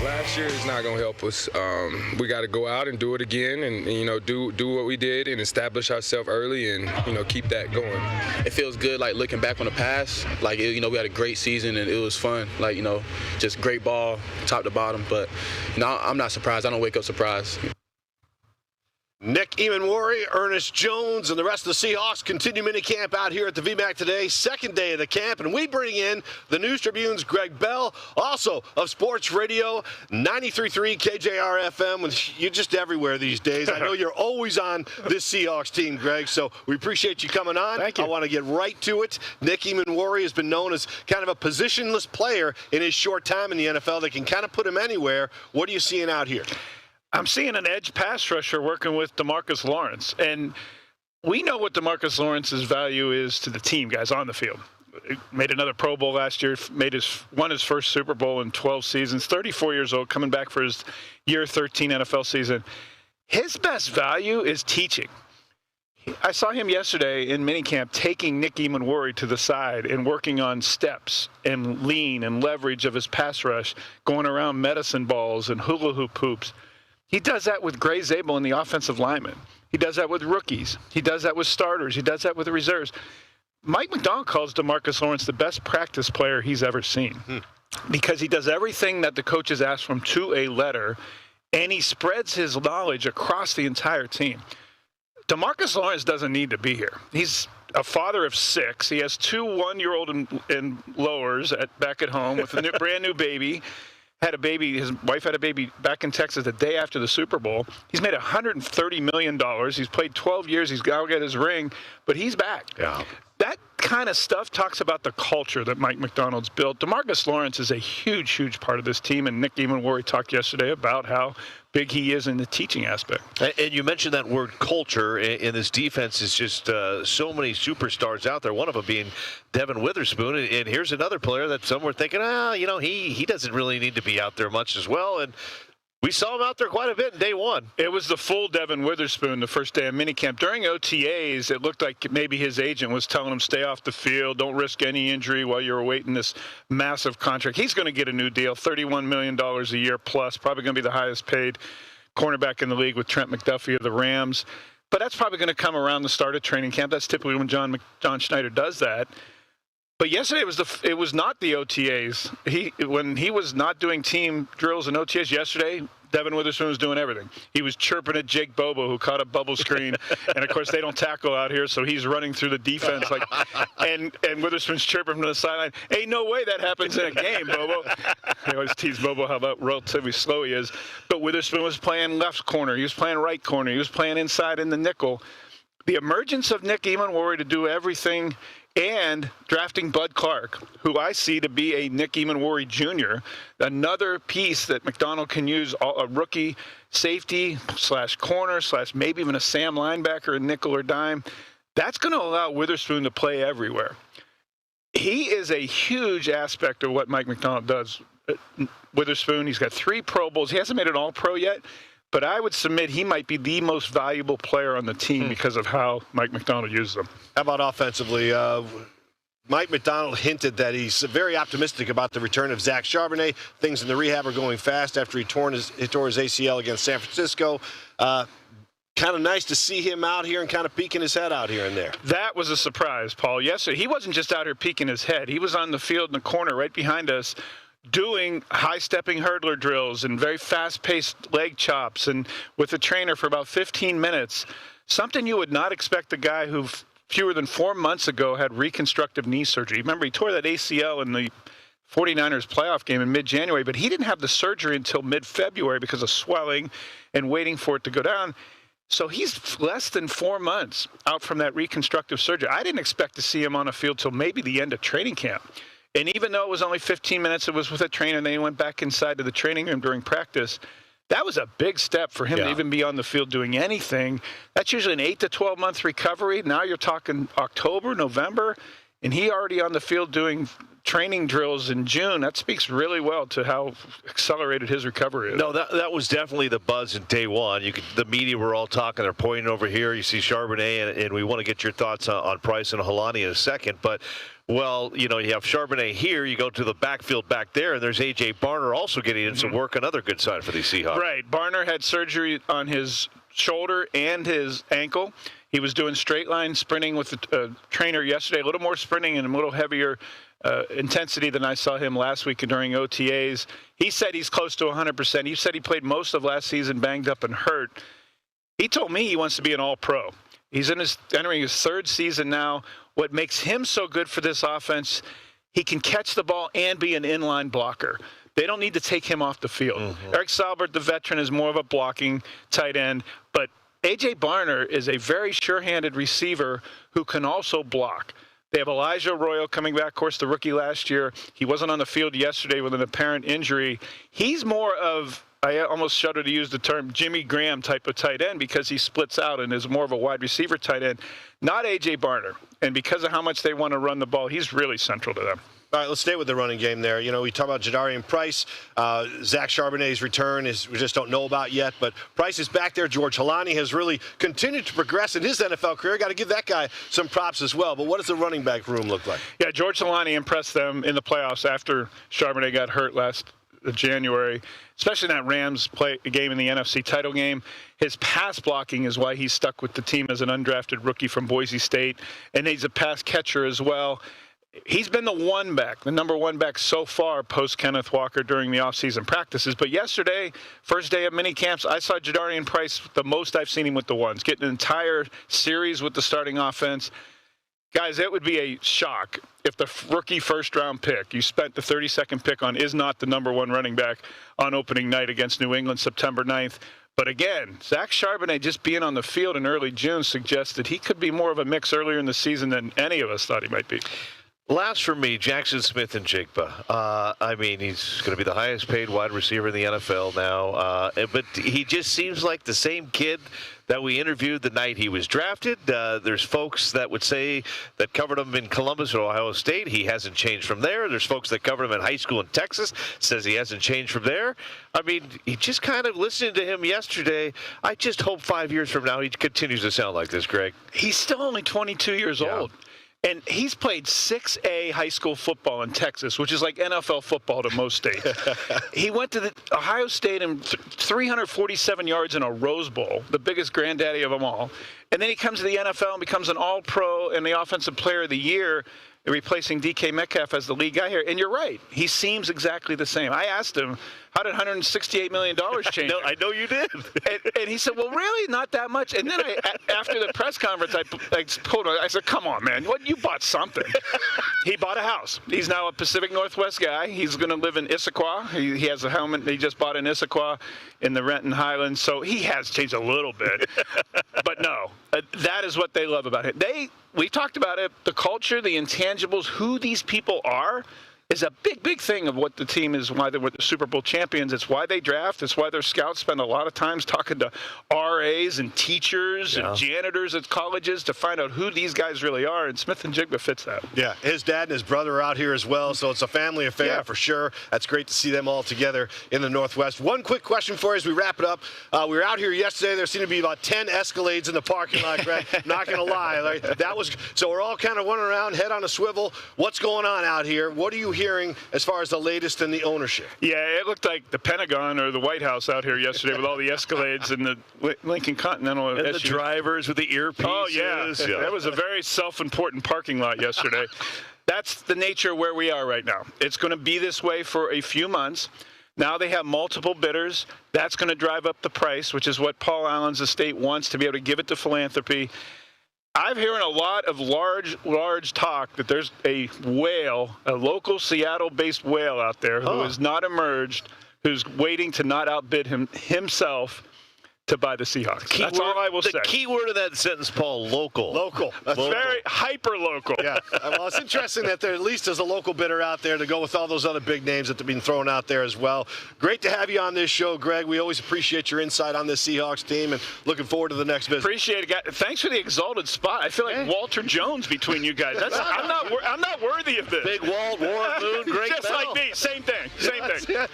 Last year is not going to help us. We got to go out and do it again and do what we did and establish ourselves early and, keep that going. It feels good, like, looking back on the past. Like, we had a great season and it was fun. Like, just great ball, top to bottom. But, I'm not surprised. I don't wake up surprised. Nick Eamon-Warry, Ernest Jones, and the rest of the Seahawks continue minicamp out here at the VMAC today, second day of the camp, and we bring in the News Tribune's Gregg Bell, also of Sports Radio 93.3 KJR-FM. You're just everywhere these days. I know you're always on this Seahawks team, Gregg, so we appreciate you coming on. Thank you. I want to get right to it. Nick Eamon-Warry has been known as kind of a positionless player in his short time in the NFL that can kind of put him anywhere. What are you seeing out here? I'm seeing an edge pass rusher working with Demarcus Lawrence. And we know what Demarcus Lawrence's value is to the team, guys, on the field. Made another Pro Bowl last year, won his first Super Bowl in 12 seasons, 34 years old, coming back for his year 13 NFL season. His best value is teaching. I saw him yesterday in minicamp taking Nick Eamon-Warry to the side and working on steps and lean and leverage of his pass rush, going around medicine balls and hula hoop hoops. He does that with Gray Zabel and the offensive linemen. He does that with rookies. He does that with starters. He does that with the reserves. Mike Macdonald calls Demarcus Lawrence the best practice player he's ever seen because he does everything that the coaches ask from to a letter, and he spreads his knowledge across the entire team. Demarcus Lawrence doesn't need to be here. He's a father of 6. He has 2 one-year-old and lowers back at home with a brand new baby. Had a baby, his wife had a baby back in Texas the day after the Super Bowl. He's made $130 million. He's played 12 years. He's got to get his ring, but he's back. Yeah. That kind of stuff talks about the culture that Mike Macdonald's built. Demarcus Lawrence is a huge, huge part of this team, and Nick Eamon-Warry talked yesterday about how big he is in the teaching aspect. And you mentioned that word culture, and this defense is just so many superstars out there, one of them being Devon Witherspoon. And here's another player that some were thinking, he doesn't really need to be out there much as well. And we saw him out there quite a bit in day one. It was the full Devon Witherspoon the first day of minicamp. During OTAs, it looked like maybe his agent was telling him, stay off the field, don't risk any injury while you're awaiting this massive contract. He's going to get a new deal, $31 million a year plus, probably going to be the highest paid cornerback in the league with Trent McDuffie of the Rams. But that's probably going to come around the start of training camp. That's typically when John Schneider does that. But yesterday it was not the OTAs. When he was not doing team drills and OTAs yesterday, Devon Witherspoon was doing everything. He was chirping at Jake Bobo, who caught a bubble screen, and of course they don't tackle out here, so he's running through the defense and Witherspoon's chirping from the sideline. Ain't no way that happens in a game, Bobo. They always tease Bobo how about relatively slow he is. But Witherspoon was playing left corner. He was playing right corner. He was playing inside in the nickel. The emergence of Nick Eamon-Warry to do everything, and drafting Bud Clark, who I see to be a Nick Eamon-Warry Jr., another piece that McDonald can use, a rookie safety / corner / maybe even a Sam linebacker, a nickel or dime. That's going to allow Witherspoon to play everywhere. He is a huge aspect of what Mike Macdonald does. Witherspoon, he's got 3 Pro Bowls. He hasn't made an All-Pro yet. But I would submit he might be the most valuable player on the team because of how Mike Macdonald uses them. How about offensively? Mike Macdonald hinted that he's very optimistic about the return of Zach Charbonnet. Things in the rehab are going fast after he tore his ACL against San Francisco. Kind of nice to see him out here and kind of peeking his head out here and there. That was a surprise, Paul. Yesterday, he wasn't just out here peeking his head. He was on the field in the corner right behind us, doing high-stepping hurdler drills and very fast-paced leg chops and with the trainer for about 15 minutes, something you would not expect a guy who fewer than 4 months ago had reconstructive knee surgery. Remember, he tore that ACL in the 49ers playoff game in mid-January, but he didn't have the surgery until mid-February because of swelling and waiting for it to go down. So he's less than 4 months out from that reconstructive surgery. I didn't expect to see him on the field till maybe the end of training camp. And even though it was only 15 minutes, it was with a trainer, and then he went back inside to the training room during practice. That was a big step for him to even be on the field doing anything. That's usually an 8 to 12-month recovery. Now you're talking October, November, and he already on the field doing training drills in June. That speaks really well to how accelerated his recovery is. No, that was definitely the buzz in day one. The media were all talking. They're pointing over here. You see Charbonnet, and we want to get your thoughts on Price and Holani in a second. But Well, you have Charbonnet here. You go to the backfield back there, and there's A.J. Barner also getting in some work. Another good sign for these Seahawks. Right. Barner had surgery on his shoulder and his ankle. He was doing straight line sprinting with the trainer yesterday, a little more sprinting and a little heavier intensity than I saw him last week during OTAs. He said he's close to 100%. He said he played most of last season banged up and hurt. He told me he wants to be an all-pro. He's entering his third season now. What makes him so good for this offense, he can catch the ball and be an inline blocker. They don't need to take him off the field. Mm-hmm. Eric Salbert, the veteran, is more of a blocking tight end, but A.J. Barner is a very sure-handed receiver who can also block. They have Elijah Arroyo coming back, of course, the rookie last year. He wasn't on the field yesterday with an apparent injury. He's more of, I almost shudder to use the term, Jimmy Graham type of tight end because he splits out and is more of a wide receiver tight end, not A.J. Barner. And because of how much they want to run the ball, he's really central to them. All right, let's stay with the running game there. We talk about Jadarian Price. Zach Charbonnet's return we just don't know about yet, but Price is back there. George Halani has really continued to progress in his NFL career. Got to give that guy some props as well. But what does the running back room look like? Yeah, George Halani impressed them in the playoffs after Charbonnet got hurt last January, especially in that Rams game in the NFC title game. His pass blocking is why he's stuck with the team as an undrafted rookie from Boise State, and he's a pass catcher as well. He's been the number one back so far post-Kenneth Walker during the offseason practices. But yesterday, first day of mini camps, I saw Jadarian Price the most I've seen him with the ones, getting an entire series with the starting offense. Guys, it would be a shock if the rookie first-round pick you spent the 32nd pick on is not the number one running back on opening night against New England, September 9th. But again, Zach Charbonnet just being on the field in early June suggests that he could be more of a mix earlier in the season than any of us thought he might be. Last for me, Jaxon Smith-Njigba. He's going to be the highest paid wide receiver in the NFL now. But he just seems like the same kid that we interviewed the night he was drafted. There's folks that would say that covered him in Columbus or Ohio State. He hasn't changed from there. There's folks that covered him in high school in Texas, says he hasn't changed from there. He just kind of listening to him yesterday. I just hope 5 years from now he continues to sound like this, Greg. He's still only 22 years old. And he's played 6A high school football in Texas, which is like NFL football to most states. He went to the Ohio State and 347 yards in a Rose Bowl, the biggest granddaddy of them all. And then he comes to the NFL and becomes an All-Pro and the Offensive Player of the Year, replacing DK Metcalf as the lead guy here. And you're right. He seems exactly the same. I asked him, how did $168 million change? I know you did. And he said, well, really, not that much. And then after the press conference, I told him, I said, come on, man, you bought something. He bought a house. He's now a Pacific Northwest guy. He's going to live in Issaquah. He has a helmet he just bought in Issaquah in the Renton Highlands. So he has changed a little bit. But no, that is what they love about him. We talked about it, the culture, the intangibles, who these people are, is a big, big thing of what the team is, why they're the Super Bowl champions. It's why they draft. It's why their scouts spend a lot of times talking to RAs and teachers and janitors at colleges to find out who these guys really are, and Smith-Njigba fits that. Yeah, his dad and his brother are out here as well, so it's a family affair for sure. That's great to see them all together in the Northwest. One quick question for you as we wrap it up. We were out here yesterday. There seemed to be about 10 Escalades in the parking lot, Greg. Not going to lie. So we're all kind of wandering around, head on a swivel. What's going on out here? What are you hearing as far as the latest in the ownership? Yeah, it looked like the Pentagon or the White House out here yesterday with all the Escalades and the Lincoln Continental. And the drivers with the earpieces. Oh, yeah. That was a very self-important parking lot yesterday. That's the nature where we are right now. It's going to be this way for a few months. Now they have multiple bidders. That's going to drive up the price, which is what Paul Allen's estate wants, to be able to give it to philanthropy. I'm hearing a lot of large talk that there's a local Seattle-based whale out there who has not emerged, who's waiting to not outbid himself to buy the Seahawks. That's all I will say. The key word of that sentence, Paul, local. Local. That's very hyper-local. Yeah. Well, it's interesting that there at least is a local bidder out there to go with all those other big names that have been thrown out there as well. Great to have you on this show, Greg. We always appreciate your insight on this Seahawks team, and looking forward to the next visit. Appreciate it, guys. Thanks for the exalted spot. I feel like Walter Jones between you guys. I'm not worthy of this. Big Walt, Warren Moon, Greg Just Bell. like me. Same thing. Same thing.